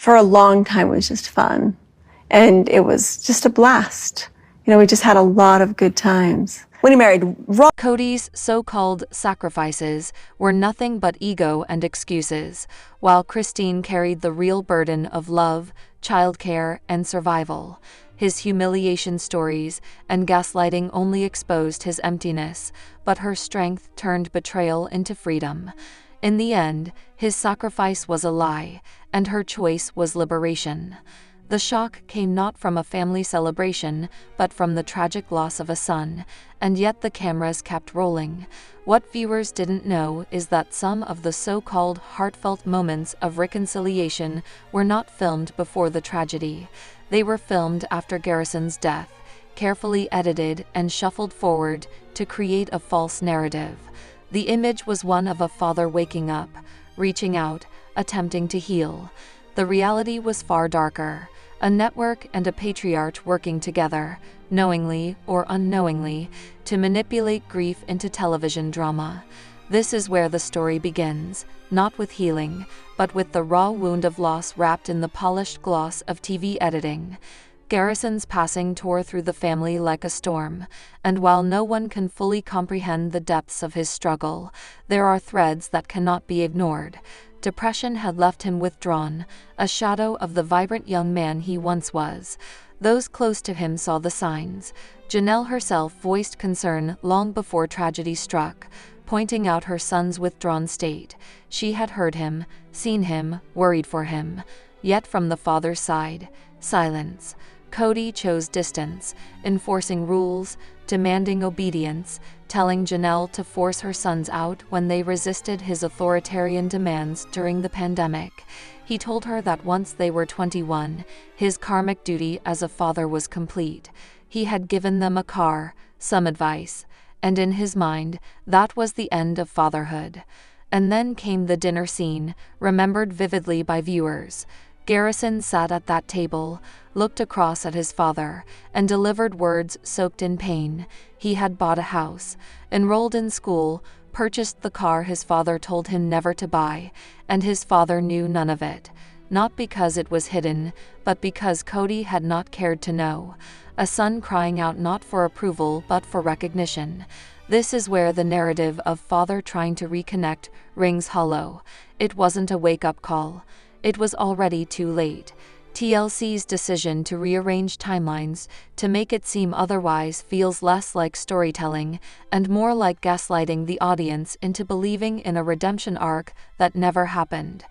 for a long time was just fun. And it was just a blast. We just had a lot of good times. When he married Robyn, Kody's so-called sacrifices were nothing but ego and excuses, while Christine carried the real burden of love, childcare, and survival. His humiliation stories and gaslighting only exposed his emptiness, but her strength turned betrayal into freedom. In the end, his sacrifice was a lie, and her choice was liberation. The shock came not from a family celebration, but from the tragic loss of a son, and yet the cameras kept rolling. What viewers didn't know is that some of the so-called heartfelt moments of reconciliation were not filmed before the tragedy. They were filmed after Garrison's death, carefully edited and shuffled forward to create a false narrative. The image was one of a father waking up, reaching out, attempting to heal. The reality was far darker. A network and a patriarch working together, knowingly or unknowingly, to manipulate grief into television drama. This is where the story begins, not with healing, but with the raw wound of loss wrapped in the polished gloss of TV editing. Garrison's passing tore through the family like a storm, and while no one can fully comprehend the depths of his struggle, there are threads that cannot be ignored. Depression had left him withdrawn, a shadow of the vibrant young man he once was. Those close to him saw the signs. Janelle herself voiced concern long before tragedy struck, pointing out her son's withdrawn state. She had heard him, seen him, worried for him. Yet from the father's side, silence. Kody chose distance, enforcing rules, demanding obedience, telling Janelle to force her sons out when they resisted his authoritarian demands during the pandemic. He told her that once they were 21, his karmic duty as a father was complete. He had given them a car, some advice, and in his mind, that was the end of fatherhood. And then came the dinner scene, remembered vividly by viewers. Garrison sat at that table, looked across at his father, and delivered words soaked in pain. He had bought a house, enrolled in school, purchased the car his father told him never to buy, and his father knew none of it. Not because it was hidden, but because Kody had not cared to know. A son crying out not for approval but for recognition. This is where the narrative of father trying to reconnect rings hollow. It wasn't a wake-up call. It was already too late. TLC's decision to rearrange timelines to make it seem otherwise feels less like storytelling and more like gaslighting the audience into believing in a redemption arc that never happened.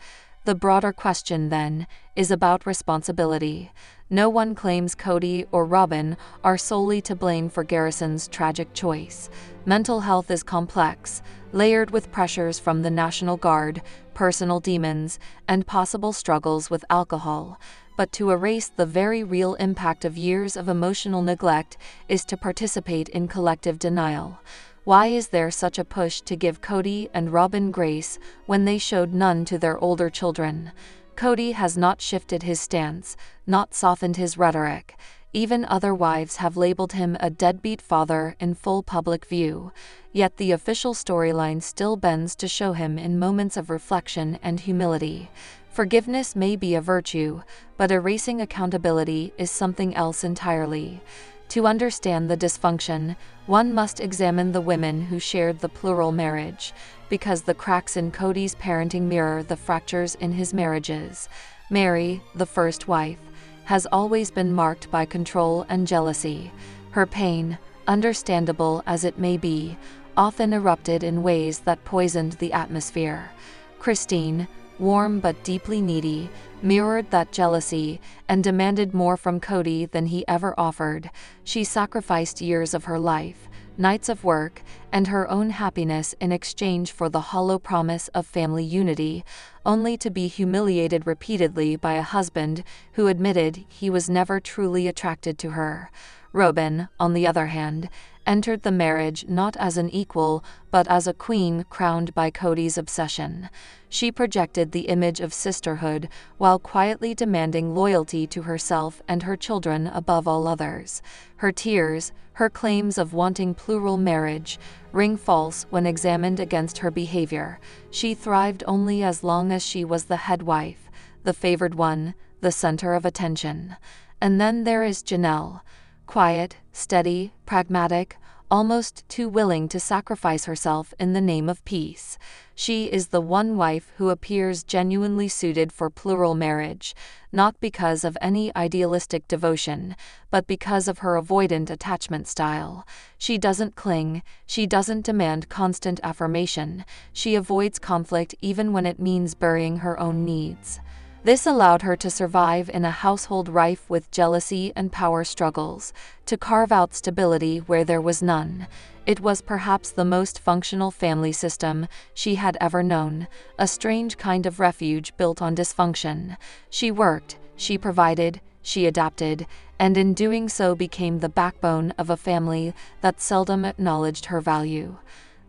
The broader question, then, is about responsibility. No one claims Kody or Robyn are solely to blame for Garrison's tragic choice. Mental health is complex, layered with pressures from the National Guard, personal demons, and possible struggles with alcohol. But to erase the very real impact of years of emotional neglect is to participate in collective denial. Why is there such a push to give Kody and Robyn grace when they showed none to their older children? Kody has not shifted his stance, not softened his rhetoric. Even other wives have labeled him a deadbeat father in full public view. Yet the official storyline still bends to show him in moments of reflection and humility. Forgiveness may be a virtue, but erasing accountability is something else entirely. To understand the dysfunction, one must examine the women who shared the plural marriage, because the cracks in Kody's parenting mirror the fractures in his marriages. Mary, the first wife, has always been marked by control and jealousy. Her pain, understandable as it may be, often erupted in ways that poisoned the atmosphere. Christine, warm but deeply needy, mirrored that jealousy and demanded more from Kody than he ever offered. She sacrificed years of her life, nights of work, and her own happiness in exchange for the hollow promise of family unity, only to be humiliated repeatedly by a husband who admitted he was never truly attracted to her. Robyn, on the other hand, entered the marriage not as an equal, but as a queen crowned by Kody's obsession. She projected the image of sisterhood while quietly demanding loyalty to herself and her children above all others. Her tears, her claims of wanting plural marriage, ring false when examined against her behavior. She thrived only as long as she was the head wife. the favored one, the center of attention. And then there is Janelle. Quiet, steady, pragmatic, almost too willing to sacrifice herself in the name of peace. She is the one wife who appears genuinely suited for plural marriage, not because of any idealistic devotion, but because of her avoidant attachment style. She doesn't cling, she doesn't demand constant affirmation, she avoids conflict even when it means burying her own needs. This allowed her to survive in a household rife with jealousy and power struggles, to carve out stability where there was none. It was perhaps the most functional family system she had ever known, a strange kind of refuge built on dysfunction. She worked, she provided, she adapted, and in doing so became the backbone of a family that seldom acknowledged her value.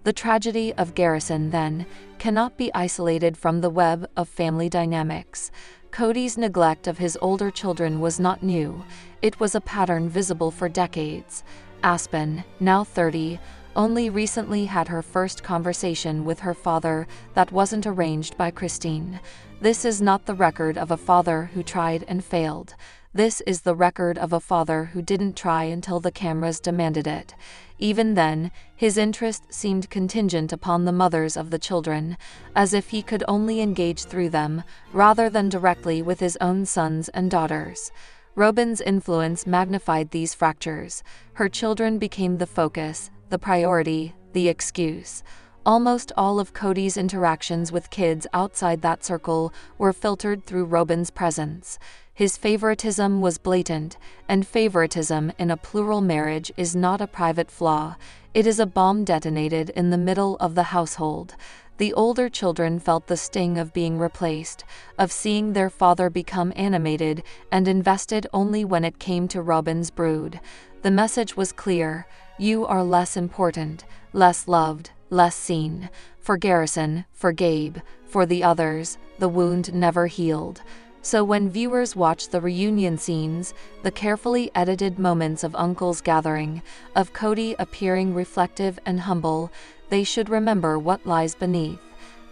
The tragedy of Garrison, then, cannot be isolated from the web of family dynamics. Kody's neglect of his older children was not new. It was a pattern visible for decades. Aspen, now 30, only recently had her first conversation with her father that wasn't arranged by Christine. This is not the record of a father who tried and failed. This is the record of a father who didn't try until the cameras demanded it. Even then, his interest seemed contingent upon the mothers of the children, as if he could only engage through them, rather than directly with his own sons and daughters. Robyn's influence magnified these fractures. Her children became the focus, the priority, the excuse. Almost all of Kody's interactions with kids outside that circle were filtered through Robyn's presence. His favoritism was blatant, and favoritism in a plural marriage is not a private flaw. It is a bomb detonated in the middle of the household. The older children felt the sting of being replaced, of seeing their father become animated and invested only when it came to Robyn's brood. The message was clear: you are less important, less loved, less seen. For Garrison, for Gabe, for the others, the wound never healed. So when viewers watch the reunion scenes, the carefully edited moments of Uncle's gathering, of Kody appearing reflective and humble, they should remember what lies beneath.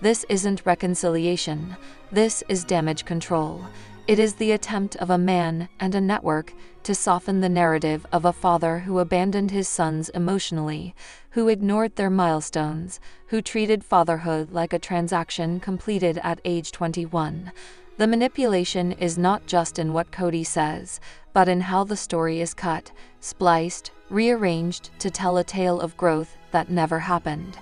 This isn't reconciliation. This is damage control. It is the attempt of a man and a network to soften the narrative of a father who abandoned his sons emotionally, who ignored their milestones, who treated fatherhood like a transaction completed at age 21. The manipulation is not just in what Kody says, but in how the story is cut, spliced, rearranged to tell a tale of growth that never happened.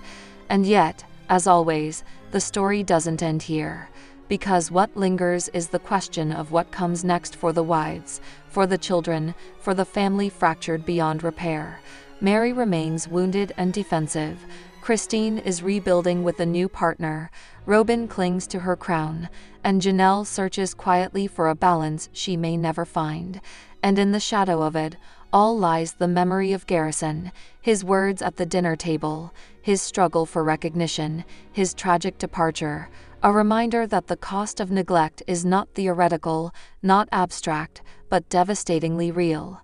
And yet, as always, the story doesn't end here. Because what lingers is the question of what comes next for the wives, for the children, for the family fractured beyond repair. Mary remains wounded and defensive. Christine is rebuilding with a new partner. Robyn clings to her crown, and Janelle searches quietly for a balance she may never find. And in the shadow of it all lies the memory of Garrison, his words at the dinner table, his struggle for recognition, his tragic departure, a reminder that the cost of neglect is not theoretical, not abstract, but devastatingly real.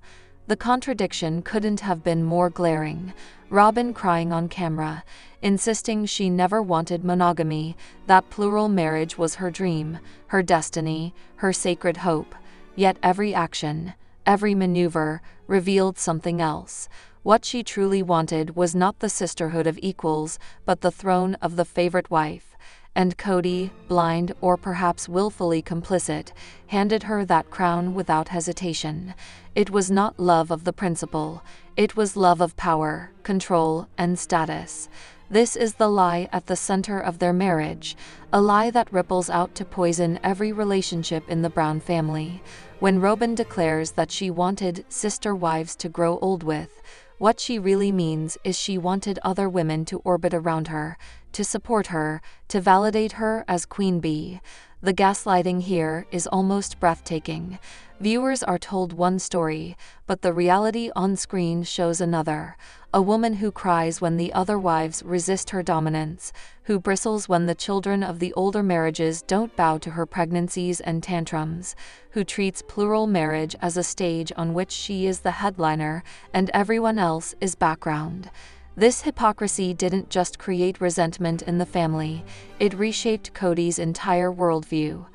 The contradiction couldn't have been more glaring. Robyn crying on camera, insisting she never wanted monogamy, that plural marriage was her dream, her destiny, her sacred hope. Yet every action, every maneuver, revealed something else. What she truly wanted was not the sisterhood of equals, but the throne of the favorite wife. And Kody, blind or perhaps willfully complicit, handed her that crown without hesitation. It was not love of the principle. It was love of power, control, and status. This is the lie at the center of their marriage, a lie that ripples out to poison every relationship in the Brown family. When Robyn declares that she wanted sister wives to grow old with, what she really means is she wanted other women to orbit around her, to support her, to validate her as queen bee. The gaslighting here is almost breathtaking. Viewers are told one story, but the reality on screen shows another. A woman who cries when the other wives resist her dominance, who bristles when the children of the older marriages don't bow to her pregnancies and tantrums, who treats plural marriage as a stage on which she is the headliner and everyone else is background. This hypocrisy didn't just create resentment in the family, it reshaped Kody's entire worldview.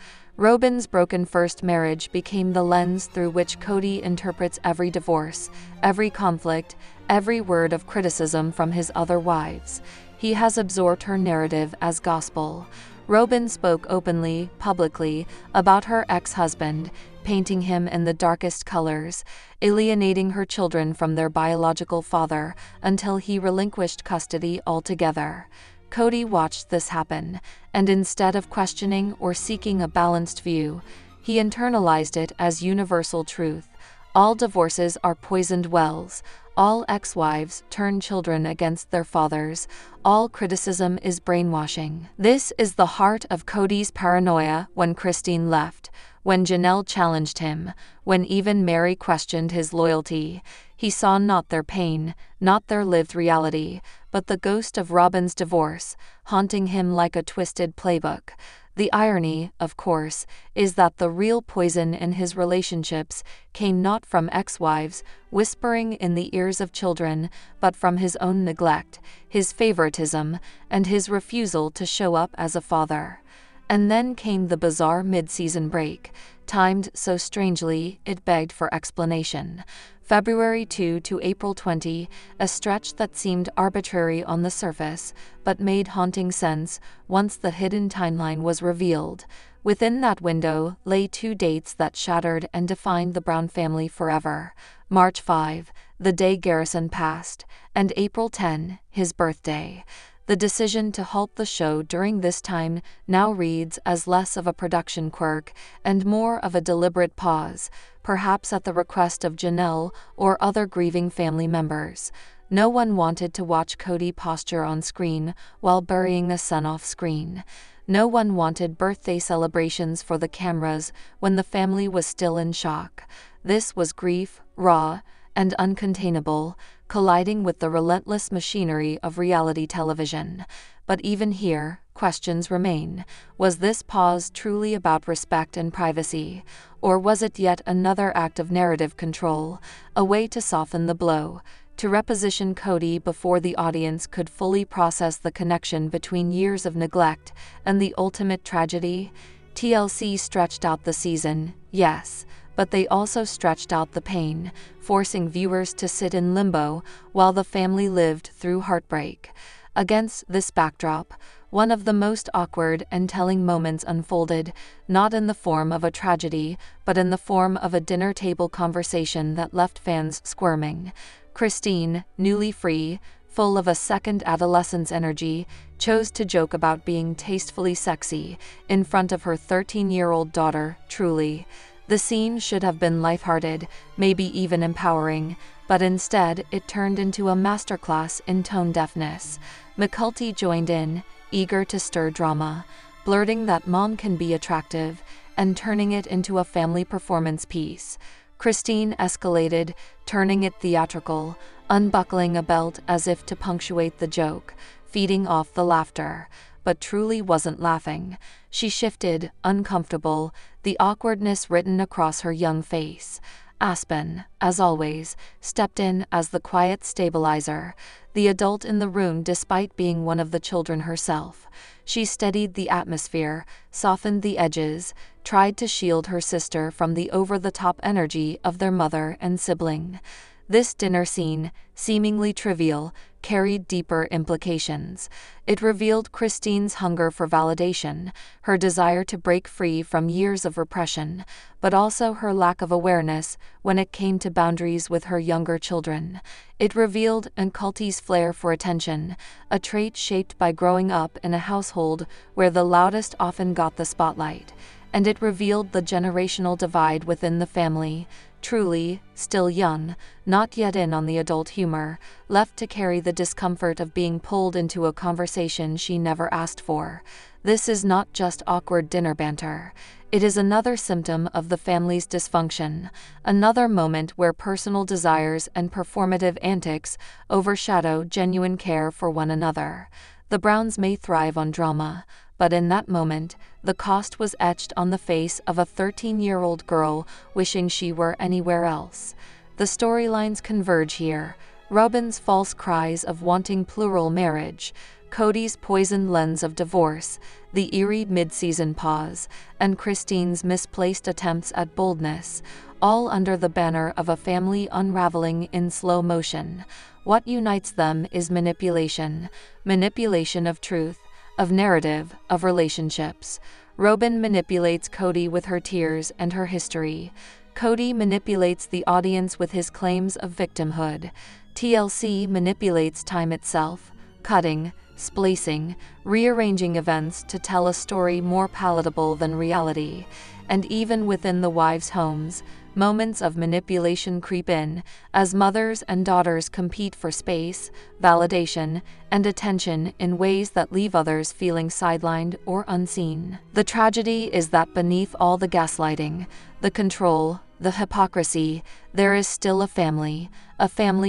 Robyn's broken first marriage became the lens through which Kody interprets every divorce, every conflict, every word of criticism from his other wives. He has absorbed her narrative as gospel. Robyn spoke openly, publicly, about her ex-husband, painting him in the darkest colors, alienating her children from their biological father until he relinquished custody altogether. Kody watched this happen, and instead of questioning or seeking a balanced view, he internalized it as universal truth. All divorces are poisoned wells. All ex-wives turn children against their fathers. All criticism is brainwashing. This is the heart of Kody's paranoia when Christine left, when Janelle challenged him, when even Mary questioned his loyalty. He saw not their pain, not their lived reality, but the ghost of Robyn's divorce, haunting him like a twisted playbook. The irony, of course, is that the real poison in his relationships came not from ex-wives whispering in the ears of children, but from his own neglect, his favoritism, and his refusal to show up as a father. And then came the bizarre mid-season break, timed so strangely it begged for explanation. February 2 to April 20, a stretch that seemed arbitrary on the surface, but made haunting sense once the hidden timeline was revealed. Within that window lay two dates that shattered and defined the Brown family forever. March 5, the day Garrison passed, and April 10, his birthday. The decision to halt the show during this time now reads as less of a production quirk and more of a deliberate pause, perhaps at the request of Janelle or other grieving family members. No one wanted to watch Kody posture on screen while burying a son off screen. No one wanted birthday celebrations for the cameras when the family was still in shock. This was grief, raw and uncontainable, colliding with the relentless machinery of reality television. But even here, questions remain. Was this pause truly about respect and privacy, or was it yet another act of narrative control, a way to soften the blow, to reposition Kody before the audience could fully process the connection between years of neglect and the ultimate tragedy? TLC stretched out the season, yes, but they also stretched out the pain, forcing viewers to sit in limbo while the family lived through heartbreak. Against this backdrop, one of the most awkward and telling moments unfolded, not in the form of a tragedy, but in the form of a dinner table conversation that left fans squirming. Christine, newly free, full of a second adolescence energy, chose to joke about being tastefully sexy in front of her 13-year-old daughter, Truly. The scene should have been lighthearted, maybe even empowering, but instead it turned into a masterclass in tone deafness. McCulty joined in, eager to stir drama, blurting that mom can be attractive, and turning it into a family performance piece. Christine escalated, turning it theatrical, unbuckling a belt as if to punctuate the joke, feeding off the laughter. But Truly wasn't laughing. She shifted, uncomfortable, the awkwardness written across her young face. Aspen, as always, stepped in as the quiet stabilizer, the adult in the room despite being one of the children herself. She steadied the atmosphere, softened the edges, tried to shield her sister from the over-the-top energy of their mother and sibling. This dinner scene, seemingly trivial, carried deeper implications. It revealed Christine's hunger for validation, her desire to break free from years of repression, but also her lack of awareness when it came to boundaries with her younger children. It revealed McCulty's flair for attention, a trait shaped by growing up in a household where the loudest often got the spotlight. And it revealed the generational divide within the family. Truly, still young, not yet in on the adult humor, left to carry the discomfort of being pulled into a conversation she never asked for. This is not just awkward dinner banter. It is another symptom of the family's dysfunction, another moment where personal desires and performative antics overshadow genuine care for one another. The Browns may thrive on drama, but in that moment, the cost was etched on the face of a 13-year-old girl wishing she were anywhere else. The storylines converge here. Robyn's false cries of wanting plural marriage, Kody's poisoned lens of divorce, the eerie mid-season pause, and Christine's misplaced attempts at boldness, all under the banner of a family unraveling in slow motion. What unites them is manipulation. Manipulation of truth, of narrative, of relationships. Robyn manipulates Kody with her tears and her history. Kody manipulates the audience with his claims of victimhood. TLC manipulates time itself, cutting, splicing, rearranging events to tell a story more palatable than reality. And even within the wives' homes, moments of manipulation creep in, as mothers and daughters compete for space, validation, and attention in ways that leave others feeling sidelined or unseen. The tragedy is that beneath all the gaslighting, the control, the hypocrisy, there is still a family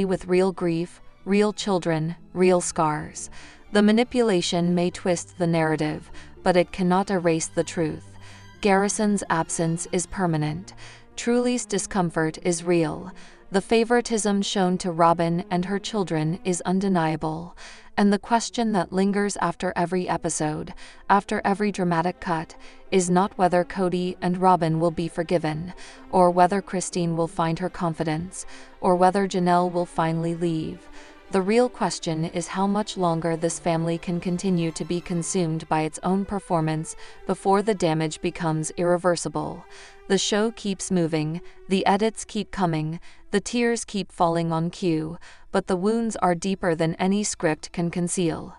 with real grief, real children, real scars. The manipulation may twist the narrative, but it cannot erase the truth. Garrison's absence is permanent. Truly's discomfort is real. The favoritism shown to Robyn and her children is undeniable. And the question that lingers after every episode, after every dramatic cut, is not whether Kody and Robyn will be forgiven, or whether Christine will find her confidence, or whether Janelle will finally leave. The real question is how much longer this family can continue to be consumed by its own performance before the damage becomes irreversible. The show keeps moving, the edits keep coming, the tears keep falling on cue, but the wounds are deeper than any script can conceal.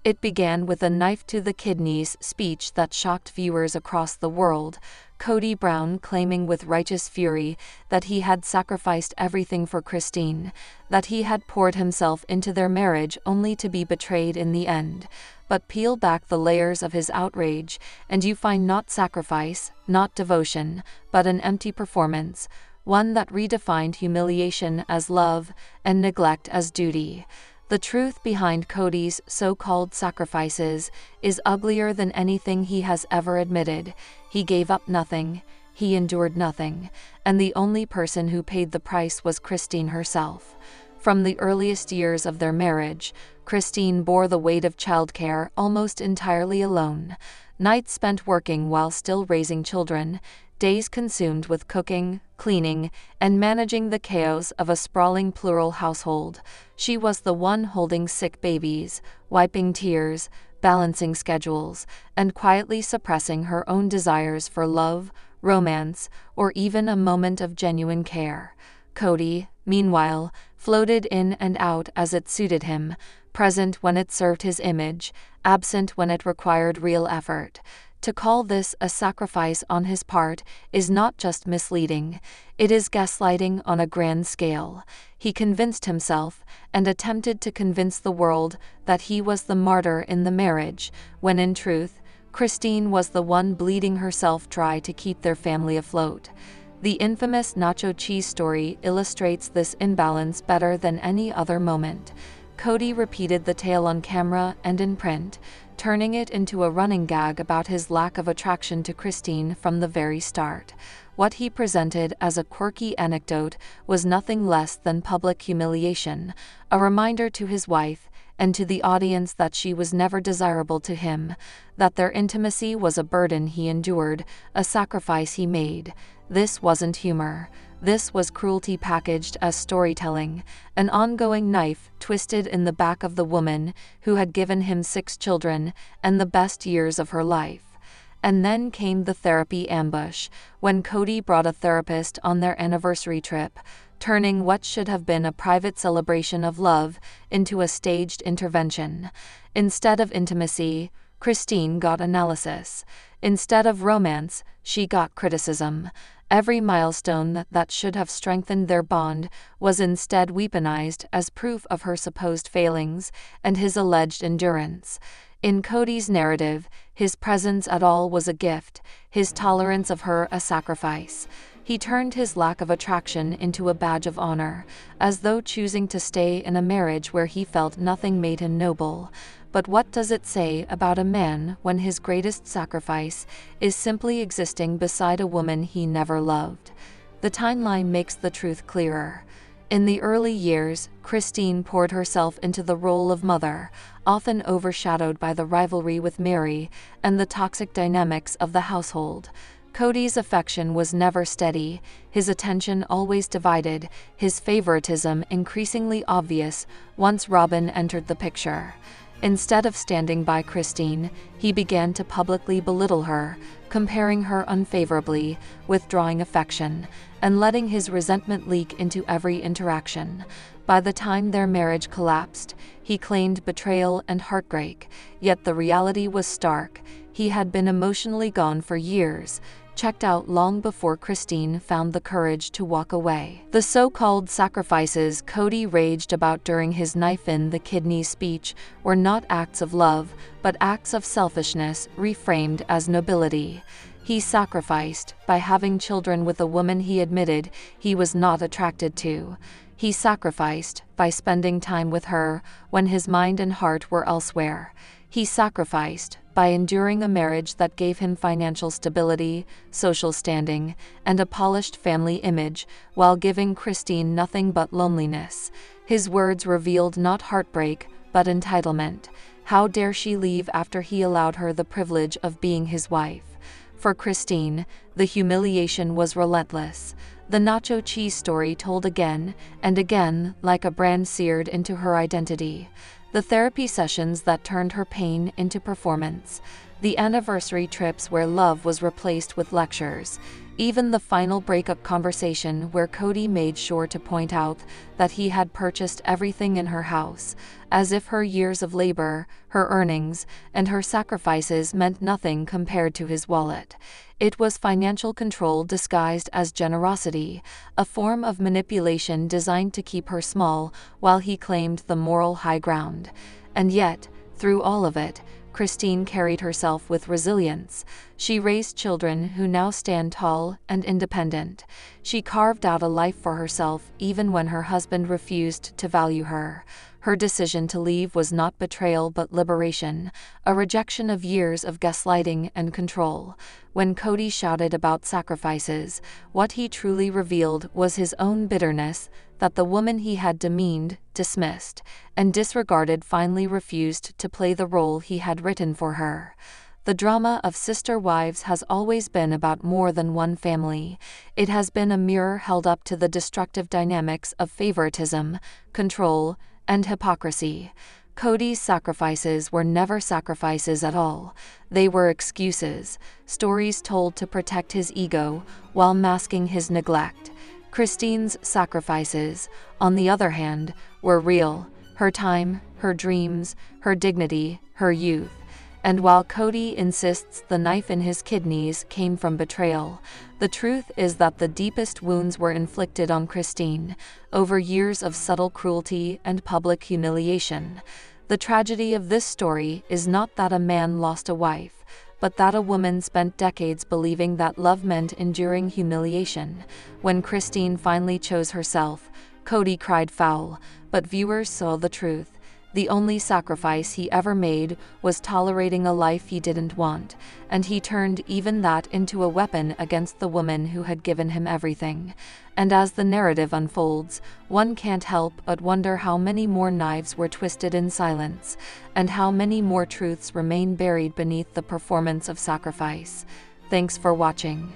It began with a knife-to-the-kidneys speech that shocked viewers across the world, Cody Brown claiming with righteous fury that he had sacrificed everything for Christine, that he had poured himself into their marriage only to be betrayed in the end. But peel back the layers of his outrage, and you find not sacrifice, not devotion, but an empty performance, one that redefined humiliation as love and neglect as duty. The truth behind Kody's so-called sacrifices is uglier than anything he has ever admitted. He gave up nothing, he endured nothing, and the only person who paid the price was Christine herself. From the earliest years of their marriage, Christine bore the weight of childcare almost entirely alone. Nights spent working while still raising children, days consumed with cooking, cleaning, and managing the chaos of a sprawling plural household. She was the one holding sick babies, wiping tears, balancing schedules, and quietly suppressing her own desires for love, romance, or even a moment of genuine care. Kody, meanwhile, floated in and out as it suited him, present when it served his image, absent when it required real effort. To call this a sacrifice on his part is not just misleading, it is gaslighting on a grand scale. He convinced himself, and attempted to convince the world, that he was the martyr in the marriage, when in truth, Christine was the one bleeding herself dry to keep their family afloat. The infamous nacho cheese story illustrates this imbalance better than any other moment. Kody repeated the tale on camera and in print, turning it into a running gag about his lack of attraction to Christine from the very start. What he presented as a quirky anecdote was nothing less than public humiliation, a reminder to his wife and to the audience that she was never desirable to him, that their intimacy was a burden he endured, a sacrifice he made. This wasn't humor. This was cruelty packaged as storytelling, an ongoing knife twisted in the back of the woman who had given him 6 children and the best years of her life. And then came the therapy ambush, when Kody brought a therapist on their anniversary trip, turning what should have been a private celebration of love into a staged intervention. Instead of intimacy, Christine got analysis. Instead of romance, she got criticism. Every milestone that should have strengthened their bond was instead weaponized as proof of her supposed failings and his alleged endurance. In Kody's narrative, his presence at all was a gift, his tolerance of her a sacrifice. He turned his lack of attraction into a badge of honor, as though choosing to stay in a marriage where he felt nothing made him noble. But what does it say about a man when his greatest sacrifice is simply existing beside a woman he never loved? The timeline makes the truth clearer. In the early years, Christine poured herself into the role of mother, often overshadowed by the rivalry with Mary and the toxic dynamics of the household. Kody's affection was never steady, his attention always divided, his favoritism increasingly obvious once Robyn entered the picture. Instead of standing by Christine, he began to publicly belittle her, comparing her unfavorably, withdrawing affection, and letting his resentment leak into every interaction. By the time their marriage collapsed, he claimed betrayal and heartbreak, yet the reality was stark. He had been emotionally gone for years, checked out long before Christine found the courage to walk away. The so-called sacrifices Kody raged about during his knife in the kidney speech were not acts of love, but acts of selfishness reframed as nobility. He sacrificed by having children with a woman he admitted he was not attracted to. He sacrificed by spending time with her when his mind and heart were elsewhere. He sacrificed by enduring a marriage that gave him financial stability, social standing, and a polished family image, while giving Christine nothing but loneliness. His words revealed not heartbreak, but entitlement. How dare she leave after he allowed her the privilege of being his wife? For Christine, the humiliation was relentless. The nacho cheese story told again and again, like a brand seared into her identity. The therapy sessions that turned her pain into performance. The anniversary trips where love was replaced with lectures. Even the final breakup conversation where Kody made sure to point out that he had purchased everything in her house, as if her years of labor, her earnings, and her sacrifices meant nothing compared to his wallet. It was financial control disguised as generosity, a form of manipulation designed to keep her small while he claimed the moral high ground. And yet, through all of it, Christine carried herself with resilience. She raised children who now stand tall and independent. She carved out a life for herself even when her husband refused to value her. Her decision to leave was not betrayal but liberation, a rejection of years of gaslighting and control. When Kody shouted about sacrifices, what he truly revealed was his own bitterness that the woman he had demeaned, dismissed, and disregarded finally refused to play the role he had written for her. The drama of Sister Wives has always been about more than one family. It has been a mirror held up to the destructive dynamics of favoritism, control, and hypocrisy. Kody's sacrifices were never sacrifices at all. They were excuses, stories told to protect his ego while masking his neglect. Christine's sacrifices, on the other hand, were real. Her time, her dreams, her dignity, her youth. And while Kody insists the knife in his kidneys came from betrayal, the truth is that the deepest wounds were inflicted on Christine, over years of subtle cruelty and public humiliation. The tragedy of this story is not that a man lost a wife, but that a woman spent decades believing that love meant enduring humiliation. When Christine finally chose herself, Kody cried foul, but viewers saw the truth. The only sacrifice he ever made was tolerating a life he didn't want, and he turned even that into a weapon against the woman who had given him everything. And as the narrative unfolds, one can't help but wonder how many more knives were twisted in silence, and how many more truths remain buried beneath the performance of sacrifice. Thanks for watching.